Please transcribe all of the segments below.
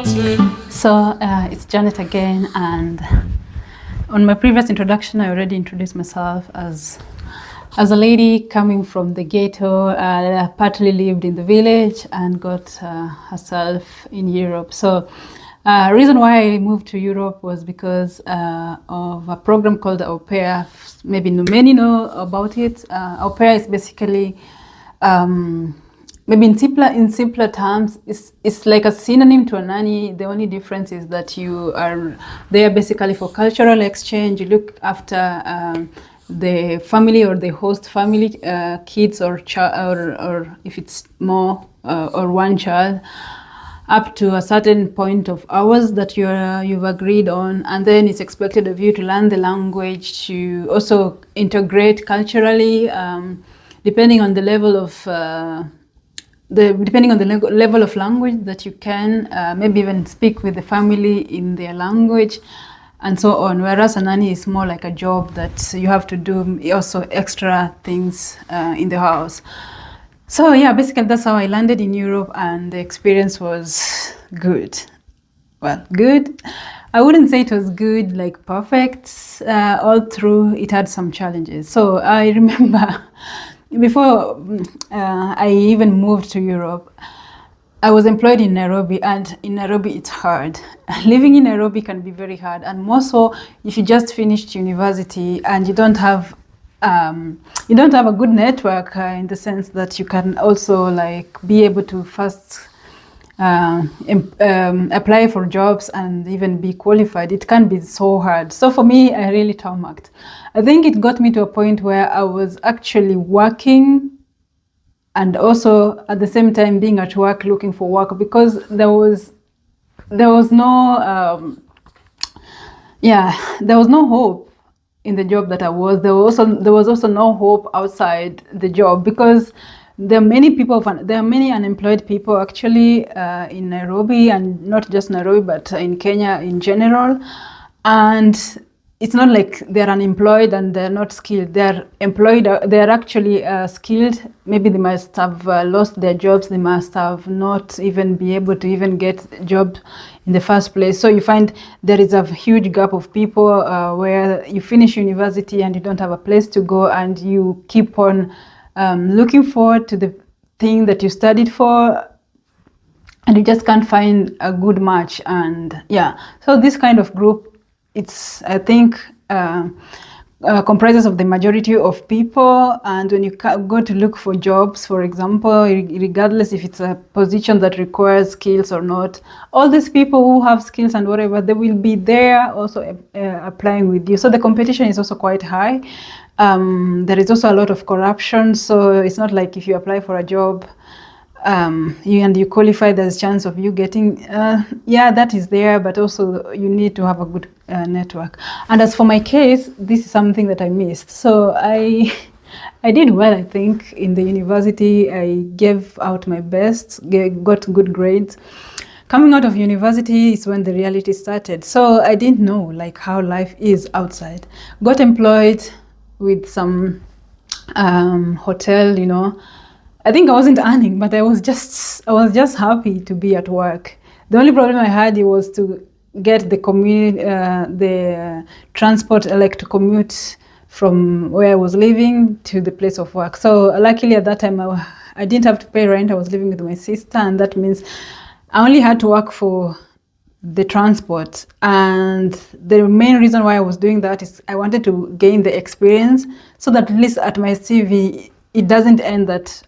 So it's Janet again, and on my previous introduction, I already introduced myself as a lady coming from the ghetto, partly lived in the village and got herself in Europe. So reason why I moved to Europe was because of a program called Au Pair. Maybe many know about it. Au Pair is basically maybe in simpler terms, it's like a synonym to a nanny. The only difference is that you are there basically for cultural exchange. You look after the family or the host family, kids or if it's more or one child, up to a certain point of hours that you've agreed on, and then it's expected of you to learn the language, to also integrate culturally, depending on the level of level of language that you can, maybe even speak with the family in their language, and so on. Whereas a nanny is more like a job that you have to do also extra things in the house. So yeah, basically that's how I landed in Europe, and the experience was good. Well, good. I wouldn't say it was good, like perfect. All through, it had some challenges. So I remember before I even moved to Europe, I was employed in Nairobi, and in Nairobi it's hard. Living in Nairobi can be very hard, and more so if you just finished university and you don't have a good network, in the sense that you can also like be able to first apply for jobs and even be qualified. It can be so hard. So for me, I really tarmacked. I think it got me to a point where I was actually working and also at the same time being at work looking for work, because there was no hope in the job that I was. There was also no hope outside the job, because there are many unemployed people actually in Nairobi, and not just Nairobi, but in Kenya in general. And it's not like they're unemployed and they're not skilled. They're employed. They're actually skilled. Maybe they must have lost their jobs. They must have not even be able to even get a job in the first place. So you find there is a huge gap of people where you finish university and you don't have a place to go, and you keep on looking forward to the thing that you studied for, and you just can't find a good match. And yeah, so this kind of group, it's, I think, comprises of the majority of people. And when you go to look for jobs, for example, regardless if it's a position that requires skills or not, all these people who have skills and whatever, they will be there also applying with you. So the competition is also quite high. There is also a lot of corruption. So it's not like if you apply for a job you qualify, there's a chance of you getting, that is there, but also you need to have a good network. And as for my case, this is something that I missed. So I did well, I think, in the university. I gave out my best, got good grades. Coming out of university is when the reality started. So I didn't know like how life is outside. Got employed with some hotel, you know. I think I wasn't earning, but I was just happy to be at work. The only problem I had was to get the transport, like to commute from where I was living to the place of work. So luckily at that time I didn't have to pay rent. I was living with my sister, and that means I only had to work for the transport. And the main reason why I was doing that is I wanted to gain the experience, so that at least at my CV it doesn't end that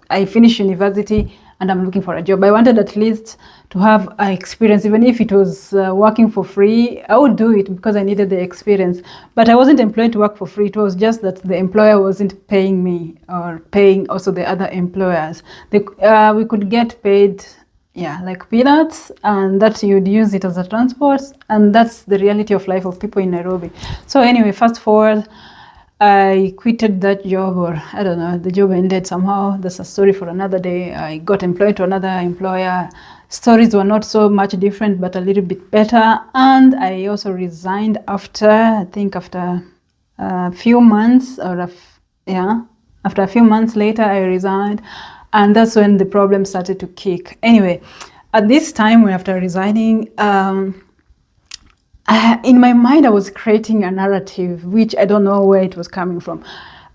I finished university and I'm looking for a job. I wanted at least to have an experience, even if it was working for free. I would do it because I needed the experience. But I wasn't employed to work for free. It was just that the employer wasn't paying me or paying also the other employers. We could get paid, like peanuts, and that you'd use it as a transport. And that's the reality of life of people in Nairobi. So anyway, fast forward, I quitted that job, or I don't know, the job ended somehow. That's a story for another day. I got employed to another employer. Stories were not so much different, but a little bit better. And I also resigned after a few months, after a few months later, I resigned. And that's when the problem started to kick. Anyway, at this time, when after resigning, in my mind, I was creating a narrative, which I don't know where it was coming from.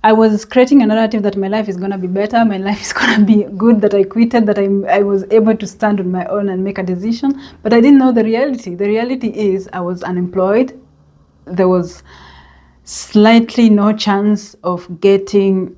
I was creating a narrative that my life is going to be better, my life is going to be good, that I quitted, that I was able to stand on my own and make a decision. But I didn't know the reality. The reality is I was unemployed. There was slightly no chance of getting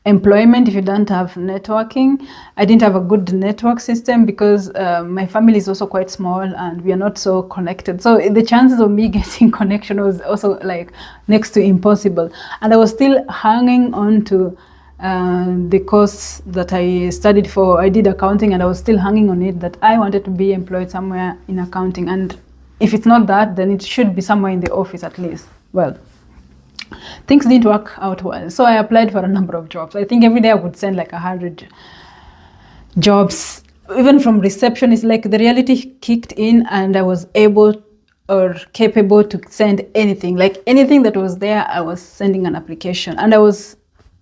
employment if you don't have networking. I didn't have a good network system because my family is also quite small and we are not so connected. So the chances of me getting connection was also like next to impossible. And I was still hanging on to the course that I studied for. I did accounting and I was still hanging on it, that I wanted to be employed somewhere in accounting. And if it's not that, then it should be somewhere in the office at least. Well, things didn't work out well. So I applied for a number of jobs. I think every day I would send like 100 jobs, even from receptionist. Like the reality kicked in and I was able or capable to send anything. Like anything that was there, I was sending an application. And I was,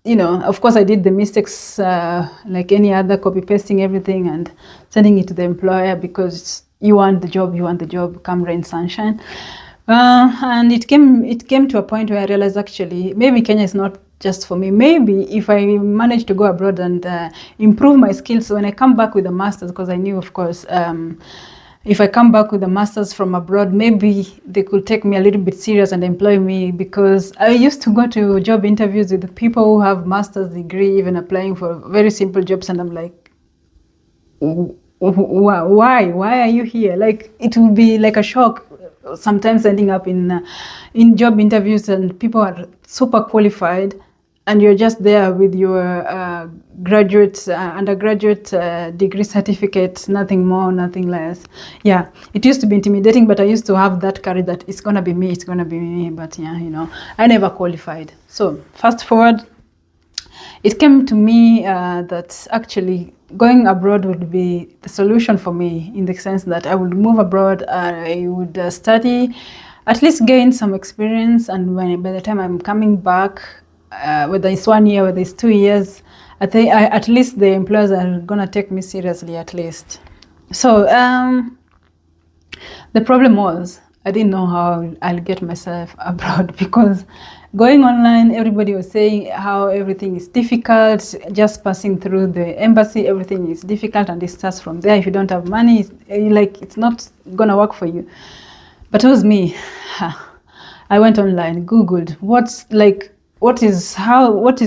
you know, of course I did the mistakes like any other, copy pasting everything and sending it to the employer because you want the job, come rain, sunshine. And it came to a point where I realized actually maybe Kenya is not just for me. Maybe if I manage to go abroad and improve my skills, so when I come back with a master's, because I knew, of course, if I come back with a master's from abroad, maybe they could take me a little bit serious and employ me, because I used to go to job interviews with the people who have master's degree, even applying for very simple jobs, and I'm like, why are you here? Like it would be like a shock sometimes ending up in job interviews and people are super qualified and you're just there with your undergraduate degree certificate, nothing more, nothing less. Yeah, it used to be intimidating, but I used to have that courage that it's gonna be me, but yeah, you know, I never qualified. So fast forward, it came to me that actually going abroad would be the solution for me, in the sense that I would move abroad, I would study, at least gain some experience, and by the time I'm coming back, whether it's 1 year, whether it's 2 years, at least the employers are gonna take me seriously at least. So the problem was I didn't know how I'll get myself abroad, because going online, everybody was saying how everything is difficult, just passing through the embassy, everything is difficult, and it starts from there. If you don't have money, it's not gonna work for you. But it was me. I went online, Googled what is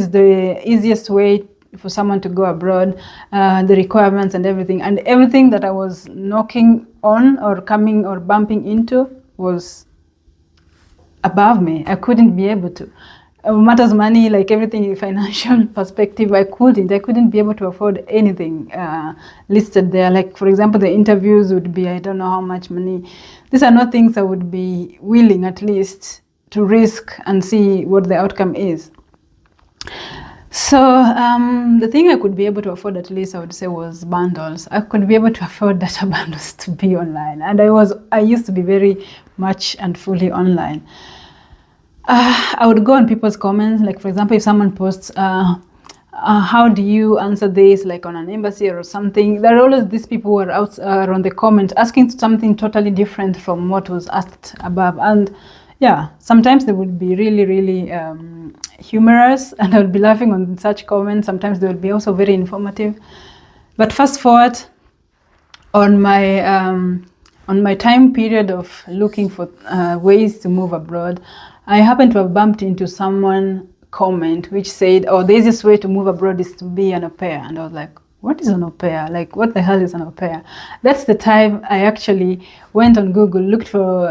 the easiest way for someone to go abroad, the requirements and everything that I was knocking on or coming or bumping into was above me. I couldn't be able to. Matters money, like everything in financial perspective, I couldn't be able to afford anything listed there. Like for example, the interviews would be, I don't know how much money. These are not things I would be willing at least to risk and see what the outcome is. So the thing I could be able to afford, at least I would say, was bundles. I could be able to afford data bundles to be online, and I used to be very much and fully online. I would go on people's comments, like for example, if someone posts, how do you answer this, like on an embassy or something, there are always these people who are out on the comment asking something totally different from what was asked above. And yeah, sometimes they would be really, really humorous, and I would be laughing on such comments. Sometimes they would be also very informative. But fast forward, on my time period of looking for ways to move abroad, I happened to have bumped into someone comment which said, oh, the easiest way to move abroad is to be an au pair. And I was like, what is an au pair? Like, what the hell is an au pair? That's the time I actually went on Google,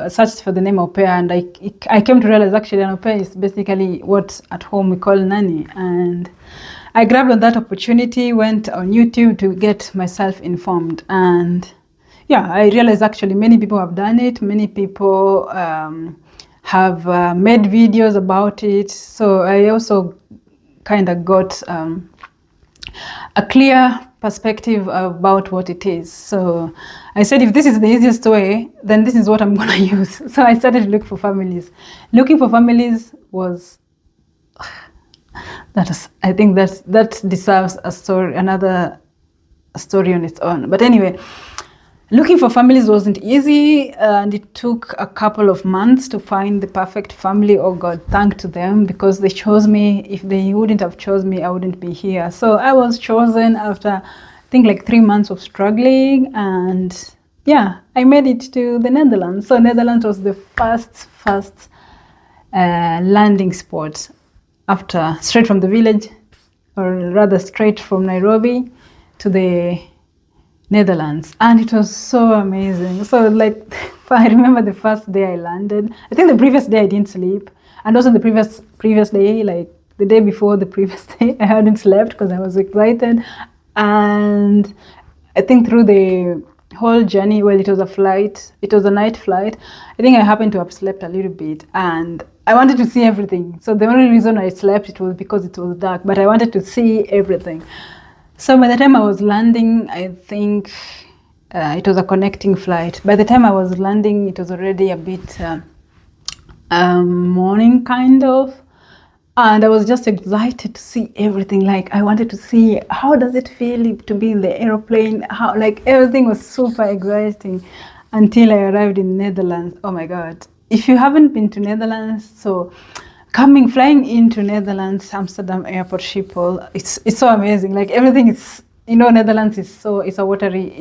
searched for the name au pair, and I came to realize actually an au pair is basically what at home we call nanny. And I grabbed on that opportunity, went on YouTube to get myself informed. And yeah, I realized actually many people have done it. Many people have made videos about it. So I also kind of got a clear perspective about what it is. So I said, if this is the easiest way, then this is what I'm going to use. So I started to look for families. Looking for families was, I think that deserves a story, another a story on its own. But anyway, looking for families wasn't easy, and it took a couple of months to find the perfect family. Oh God, thank to them, because they chose me. If they wouldn't have chosen me, I wouldn't be here. So I was chosen after, I think, like 3 months of struggling, and yeah, I made it to the Netherlands. So Netherlands was the first landing spot after, straight from the village, or rather straight from Nairobi to the Netherlands, and it was so amazing. So like, I remember the first day I landed. I think the previous day I didn't sleep, and also the previous day, like the day before the previous day, I hadn't slept because I was excited. And I think through the whole journey, well, it was a flight, it was a night flight, I think I happened to have slept a little bit, and I wanted to see everything. So the only reason I slept, it was because it was dark, but I wanted to see everything. So by the time I was landing, I think it was a connecting flight. By the time I was landing, it was already a bit morning, kind of. And I was just excited to see everything. Like, I wanted to see, how does it feel to be in the airplane? How, like, everything was super exciting until I arrived in Netherlands. Oh my God. If you haven't been to Netherlands, so flying into Netherlands, Amsterdam Airport, Schiphol, it's so amazing. Like, everything is, Netherlands is so watery.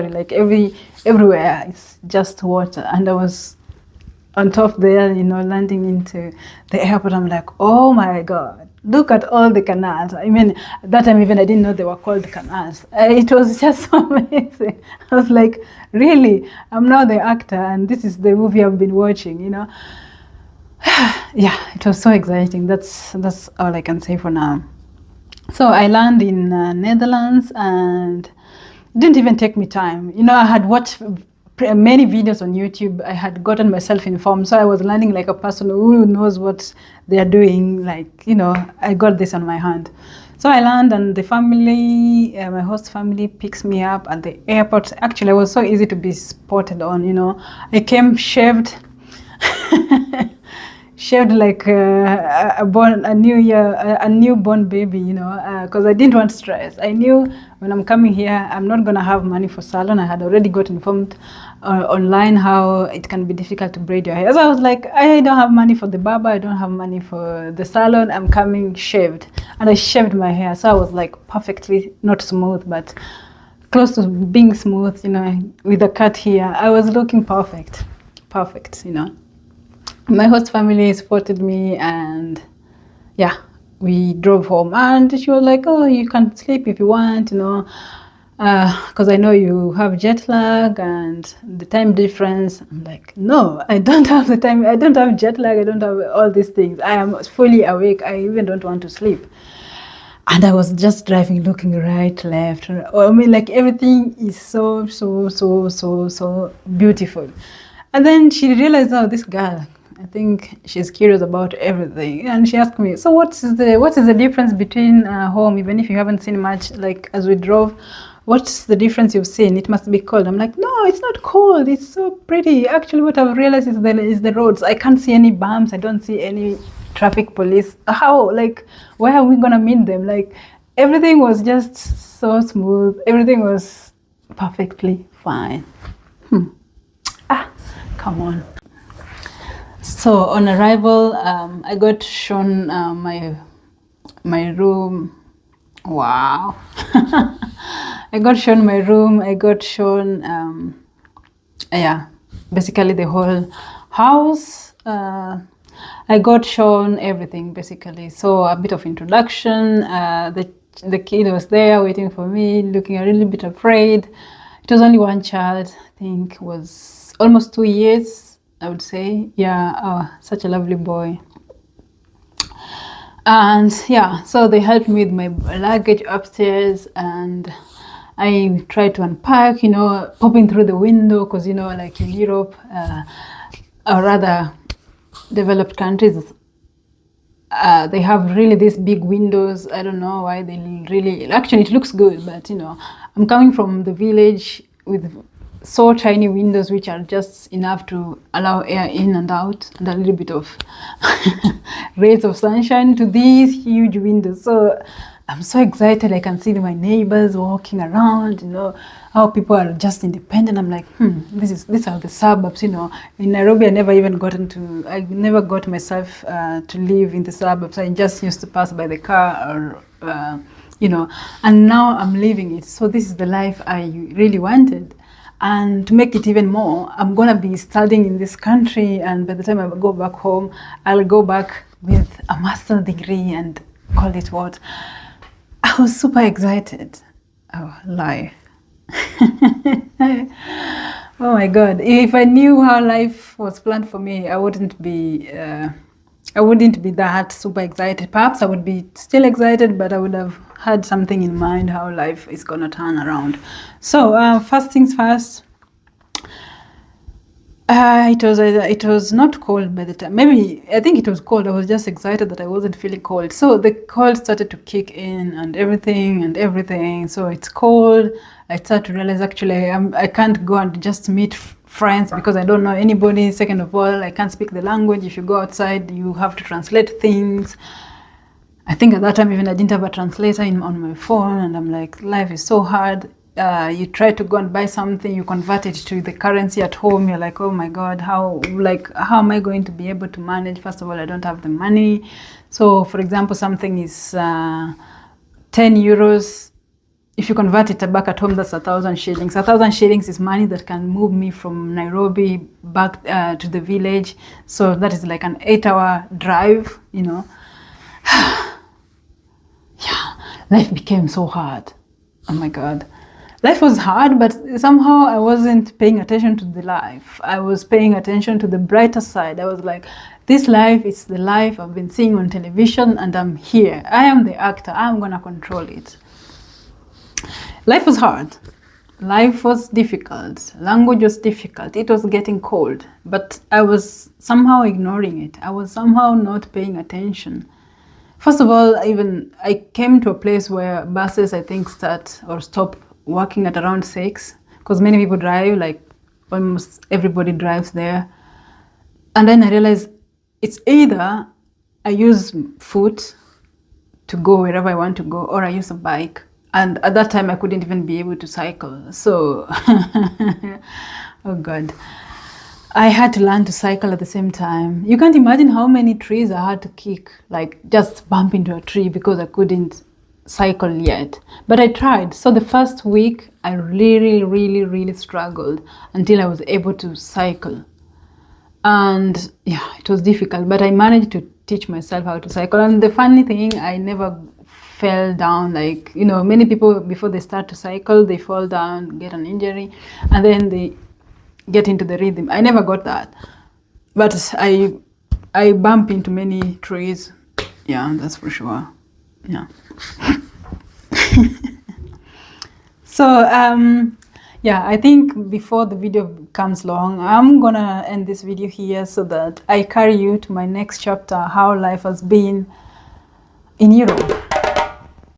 Like, everywhere it's just water. And I was on top there, landing into the airport. I'm like, oh my God, look at all the canals. I mean, at that time even I didn't know they were called canals. It was just so amazing. I was like, really? I'm now the actor, and this is the movie I've been watching, Yeah, it was so exciting. That's all I can say for now. So I landed in Netherlands, and it didn't even take me time. I had watched many videos on YouTube. I had gotten myself informed, so I was learning like a person who knows what they are doing. Like, I got this on my hand. So I land, and the family, my host family, picks me up at the airport. Actually, I was so easy to be spotted on. I came shaved. Shaved like a newborn baby, because I didn't want stress. I knew when I'm coming here, I'm not gonna have money for salon. I had already got informed online how it can be difficult to braid your hair. So I was like, I don't have money for the barber, I don't have money for the salon. I'm coming shaved, and I shaved my hair. So I was like perfectly, not smooth, but close to being smooth, with a cut here. I was looking perfect. My host family supported me, and yeah, we drove home, and she was like, oh, you can sleep if you want, because I know you have jet lag and the time difference. I'm like, no, I don't have the time. I don't have jet lag. I don't have all these things. I am fully awake. I even don't want to sleep. And I was just driving, looking right, left. I mean, like, everything is so beautiful. And then she realized, oh, this girl, I think she's curious about everything, and she asked me, so what is the difference between home, even if you haven't seen much, like as we drove, what's the difference you've seen? It must be cold. I'm like, no, it's not cold, it's so pretty. Actually, what I've realized is the roads. I can't see any bumps, I don't see any traffic police. How, like, where are we gonna meet them? Like, everything was just so smooth, everything was perfectly fine. Come on. So on arrival, I got shown my room. Wow. I got shown my room. I got shown, basically the whole house. I got shown everything, basically. So a bit of introduction. The kid was there waiting for me, looking a little bit afraid. It was only one child, I think, was almost 2 years, I would say. Yeah, such a lovely boy. And yeah, so they helped me with my luggage upstairs, and I tried to unpack, popping through the window, because, like in Europe, or rather developed countries, they have really these big windows. I don't know why they really, actually it looks good, but I'm coming from the village with so tiny windows, which are just enough to allow air in and out and a little bit of rays of sunshine, to these huge windows. So I'm so excited. I can see my neighbors walking around, you know, how people are just independent. I'm like, these are the suburbs, you know. In Nairobi, I never got myself to live in the suburbs. I just used to pass by the car or, you know, and now I'm living it. So this is the life I really wanted. And to make it even more, I'm gonna be studying in this country, and by the time I go back home, I'll go back with a master's degree and call it what? I was super excited. Oh, life. Oh my God. If I knew how life was planned for me, I wouldn't be that super excited. Perhaps I would be still excited, but I would have had something in mind how life is gonna turn around. So first things first, it was not cold by the time. Maybe I think it was cold. I was just excited that I wasn't feeling cold. So the cold started to kick in and everything. So it's cold. I started to realize actually I can't go and just meet friends because I don't know anybody. Second of all, I can't speak the language. If you go outside, you have to translate things. I think at that time even I didn't have a translator on my phone, and I'm like, life is so hard. You try to go and buy something, you convert it to the currency at home, you're like, oh my God, how am I going to be able to manage? First of all, I don't have the money. So for example, something is 10 euros. If you convert it back at home, that's 1,000 shillings. 1,000 shillings is money that can move me from Nairobi back to the village. So that is like an 8-hour drive, you know. Yeah, life became so hard. Oh my God. Life was hard, but somehow I wasn't paying attention to the life. I was paying attention to the brighter side. I was like, this life is the life I've been seeing on television, and I'm here. I am the actor. I'm gonna control it. Life was hard. Life was difficult. Language was difficult. It was getting cold, but I was somehow ignoring it. I was somehow not paying attention. First of all, even I came to a place where buses, I think, start or stop working at around 6, because many people drive, like almost everybody drives there. And then I realized it's either I use foot to go wherever I want to go, or I use a bike. And at that time I couldn't even be able to cycle. So, oh God. I had to learn to cycle at the same time. You can't imagine how many trees I had to kick, like just bump into a tree because I couldn't cycle yet. But I tried. So the first week I really struggled until I was able to cycle. And yeah, it was difficult, but I managed to teach myself how to cycle. And the funny thing, I never fell down. Like, you know, many people before they start to cycle, they fall down, get an injury, and then they get into the rhythm. I never got that, but I bump into many trees. Yeah, that's for sure. Yeah. So yeah, I think before the video becomes long, I'm gonna end this video here so that I carry you to my next chapter, how life has been in Europe.